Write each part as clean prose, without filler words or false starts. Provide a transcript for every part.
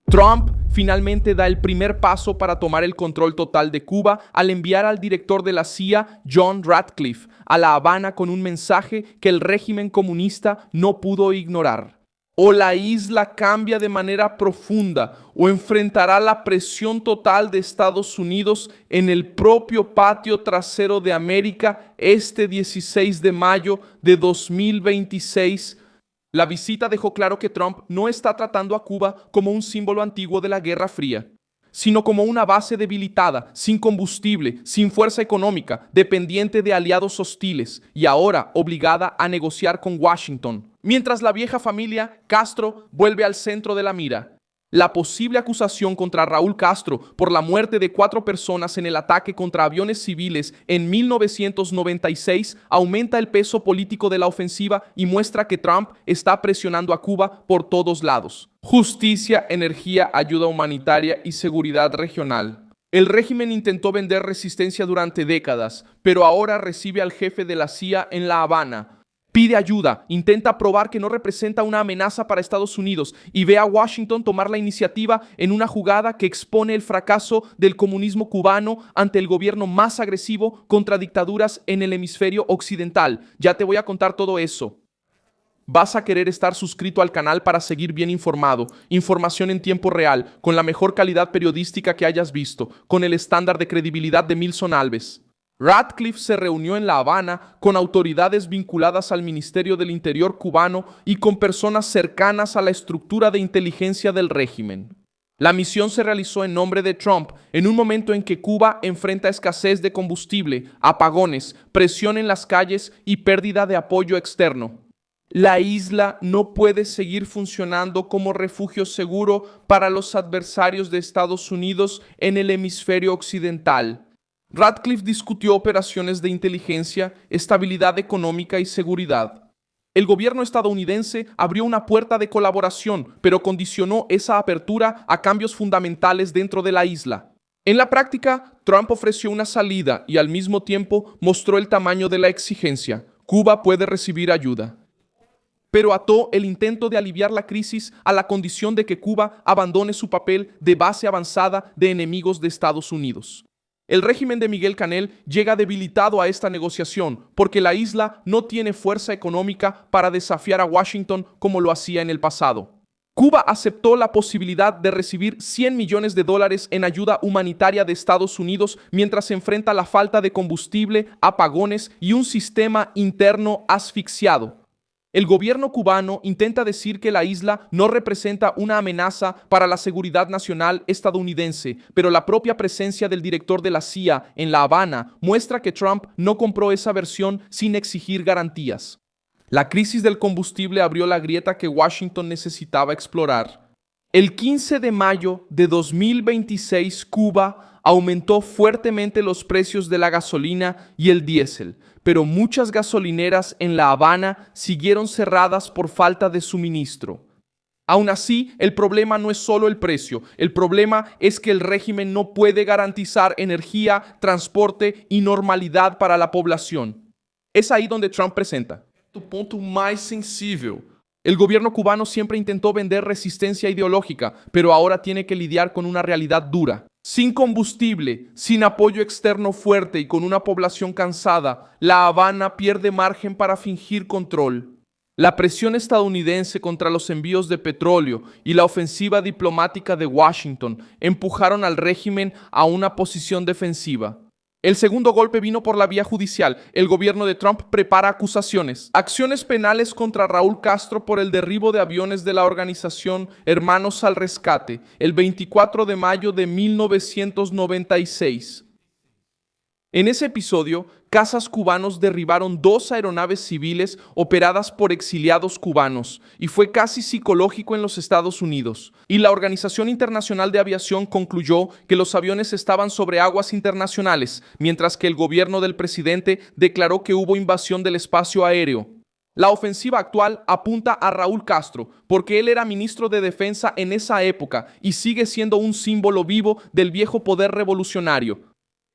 Trump finalmente da el primer paso para tomar el control total de Cuba al enviar al director de la CIA, John Ratcliffe, a La Habana con un mensaje que el régimen comunista no pudo ignorar. O la isla cambia de manera profunda o enfrentará la presión total de Estados Unidos en el propio patio trasero de América este 16 de mayo de 2026. La visita dejó claro que Trump no está tratando a Cuba como un símbolo antiguo de la Guerra Fría, sino como una base debilitada, sin combustible, sin fuerza económica, dependiente de aliados hostiles y ahora obligada a negociar con Washington. Mientras la vieja familia Castro vuelve al centro de la mira. La posible acusación contra Raúl Castro por la muerte de 4 personas en el ataque contra aviones civiles en 1996 aumenta el peso político de la ofensiva y muestra que Trump está presionando a Cuba por todos lados. Justicia, energía, ayuda humanitaria y seguridad regional. El régimen intentó vender resistencia durante décadas, pero ahora recibe al jefe de la CIA en La Habana. Pide ayuda, intenta probar que no representa una amenaza para Estados Unidos y ve a Washington tomar la iniciativa en una jugada que expone el fracaso del comunismo cubano ante el gobierno más agresivo contra dictaduras en el hemisferio occidental. Ya te voy a contar todo eso. Vas a querer estar suscrito al canal para seguir bien informado, información en tiempo real, con la mejor calidad periodística que hayas visto, con el estándar de credibilidad de Milson Alves. Ratcliffe se reunió en La Habana con autoridades vinculadas al Ministerio del Interior cubano y con personas cercanas a la estructura de inteligencia del régimen. La misión se realizó en nombre de Trump en un momento en que Cuba enfrenta escasez de combustible, apagones, presión en las calles y pérdida de apoyo externo. La isla no puede seguir funcionando como refugio seguro para los adversarios de Estados Unidos en el hemisferio occidental. Ratcliffe discutió operaciones de inteligencia, estabilidad económica y seguridad. El gobierno estadounidense abrió una puerta de colaboración, pero condicionó esa apertura a cambios fundamentales dentro de la isla. En la práctica, Trump ofreció una salida y al mismo tiempo mostró el tamaño de la exigencia. Cuba puede recibir ayuda. Pero ató el intento de aliviar la crisis a la condición de que Cuba abandone su papel de base avanzada de enemigos de Estados Unidos. El régimen de Miguel Canel llega debilitado a esta negociación porque la isla no tiene fuerza económica para desafiar a Washington como lo hacía en el pasado. Cuba aceptó la posibilidad de recibir $100 millones en ayuda humanitaria de Estados Unidos mientras se enfrenta la falta de combustible, apagones y un sistema interno asfixiado. El gobierno cubano intenta decir que la isla no representa una amenaza para la seguridad nacional estadounidense, pero la propia presencia del director de la CIA en La Habana muestra que Trump no compró esa versión sin exigir garantías. La crisis del combustible abrió la grieta que Washington necesitaba explorar. El 15 de mayo de 2026, Cuba aumentó fuertemente los precios de la gasolina y el diésel, pero muchas gasolineras en La Habana siguieron cerradas por falta de suministro. Aún así, el problema no es solo el precio, el problema es que el régimen no puede garantizar energía, transporte y normalidad para la población. Es ahí donde Trump presenta tu punto más sensible. El gobierno cubano siempre intentó vender resistencia ideológica, pero ahora tiene que lidiar con una realidad dura. Sin combustible, sin apoyo externo fuerte y con una población cansada, La Habana pierde margen para fingir control. La presión estadounidense contra los envíos de petróleo y la ofensiva diplomática de Washington empujaron al régimen a una posición defensiva. El segundo golpe vino por la vía judicial. El gobierno de Trump prepara acusaciones. Acciones penales contra Raúl Castro por el derribo de aviones de la organización Hermanos al Rescate, el 24 de mayo de 1996. En ese episodio, cazas cubanos derribaron 2 aeronaves civiles operadas por exiliados cubanos y fue casi psicológico en los Estados Unidos. Y la Organización Internacional de Aviación concluyó que los aviones estaban sobre aguas internacionales, mientras que el gobierno del presidente declaró que hubo invasión del espacio aéreo. La ofensiva actual apunta a Raúl Castro porque él era ministro de Defensa en esa época y sigue siendo un símbolo vivo del viejo poder revolucionario.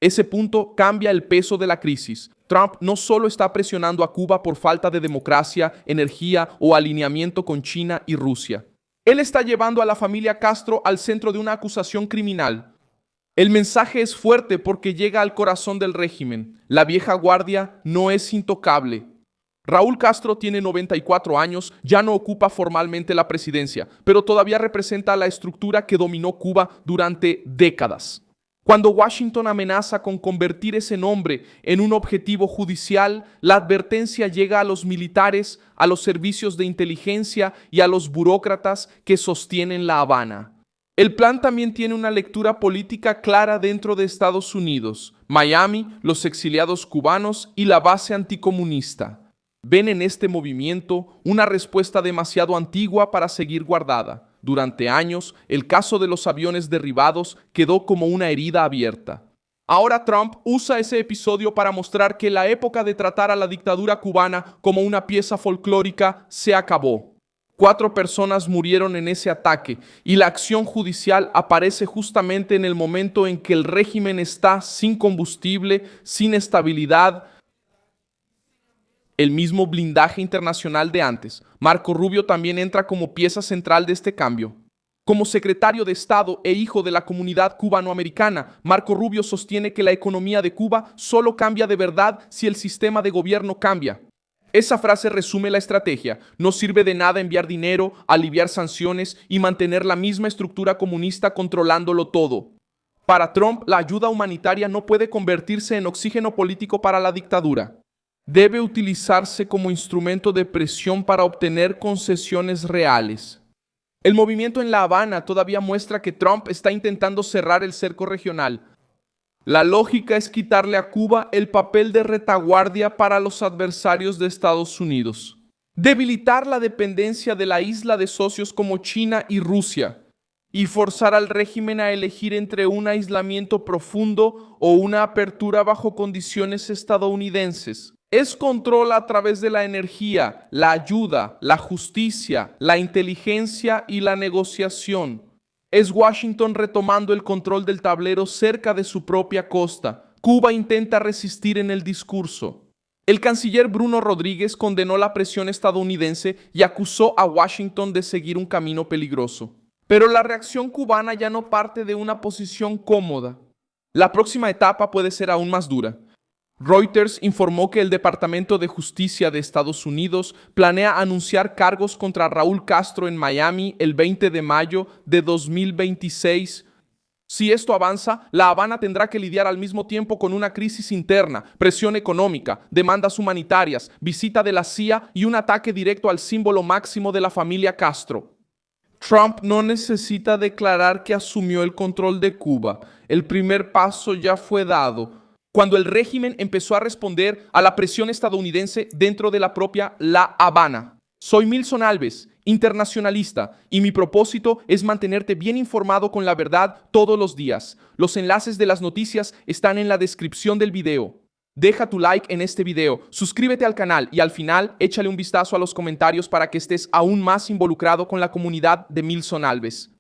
Ese punto cambia el peso de la crisis. Trump no solo está presionando a Cuba por falta de democracia, energía o alineamiento con China y Rusia. Él está llevando a la familia Castro al centro de una acusación criminal. El mensaje es fuerte porque llega al corazón del régimen. La vieja guardia no es intocable. Raúl Castro tiene 94 años, ya no ocupa formalmente la presidencia, pero todavía representa la estructura que dominó Cuba durante décadas. Cuando Washington amenaza con convertir ese nombre en un objetivo judicial, la advertencia llega a los militares, a los servicios de inteligencia y a los burócratas que sostienen La Habana. El plan también tiene una lectura política clara dentro de Estados Unidos, Miami, los exiliados cubanos y la base anticomunista. Ven en este movimiento una respuesta demasiado antigua para seguir guardada. Durante años, el caso de los aviones derribados quedó como una herida abierta. Ahora Trump usa ese episodio para mostrar que la época de tratar a la dictadura cubana como una pieza folclórica se acabó. 4 personas murieron en ese ataque y la acción judicial aparece justamente en el momento en que el régimen está sin combustible, sin estabilidad, el mismo blindaje internacional de antes. Marco Rubio también entra como pieza central de este cambio. Como secretario de Estado e hijo de la comunidad cubanoamericana, Marco Rubio sostiene que la economía de Cuba solo cambia de verdad si el sistema de gobierno cambia. Esa frase resume la estrategia. No sirve de nada enviar dinero, aliviar sanciones y mantener la misma estructura comunista controlándolo todo. Para Trump, la ayuda humanitaria no puede convertirse en oxígeno político para la dictadura. Debe utilizarse como instrumento de presión para obtener concesiones reales. El movimiento en La Habana todavía muestra que Trump está intentando cerrar el cerco regional. La lógica es quitarle a Cuba el papel de retaguardia para los adversarios de Estados Unidos. Debilitar la dependencia de la isla de socios como China y Rusia. Y forzar al régimen a elegir entre un aislamiento profundo o una apertura bajo condiciones estadounidenses. Es control a través de la energía, la ayuda, la justicia, la inteligencia y la negociación. Es Washington retomando el control del tablero cerca de su propia costa. Cuba intenta resistir en el discurso. El canciller Bruno Rodríguez condenó la presión estadounidense y acusó a Washington de seguir un camino peligroso. Pero la reacción cubana ya no parte de una posición cómoda. La próxima etapa puede ser aún más dura. Reuters informó que el Departamento de Justicia de Estados Unidos planea anunciar cargos contra Raúl Castro en Miami el 20 de mayo de 2026. Si esto avanza, La Habana tendrá que lidiar al mismo tiempo con una crisis interna, presión económica, demandas humanitarias, visita de la CIA y un ataque directo al símbolo máximo de la familia Castro. Trump no necesita declarar que asumió el control de Cuba. El primer paso ya fue dado cuando el régimen empezó a responder a la presión estadounidense dentro de la propia La Habana. Soy Milson Alves, internacionalista, y mi propósito es mantenerte bien informado con la verdad todos los días. Los enlaces de las noticias están en la descripción del video. Deja tu like en este video, suscríbete al canal y al final échale un vistazo a los comentarios para que estés aún más involucrado con la comunidad de Milson Alves.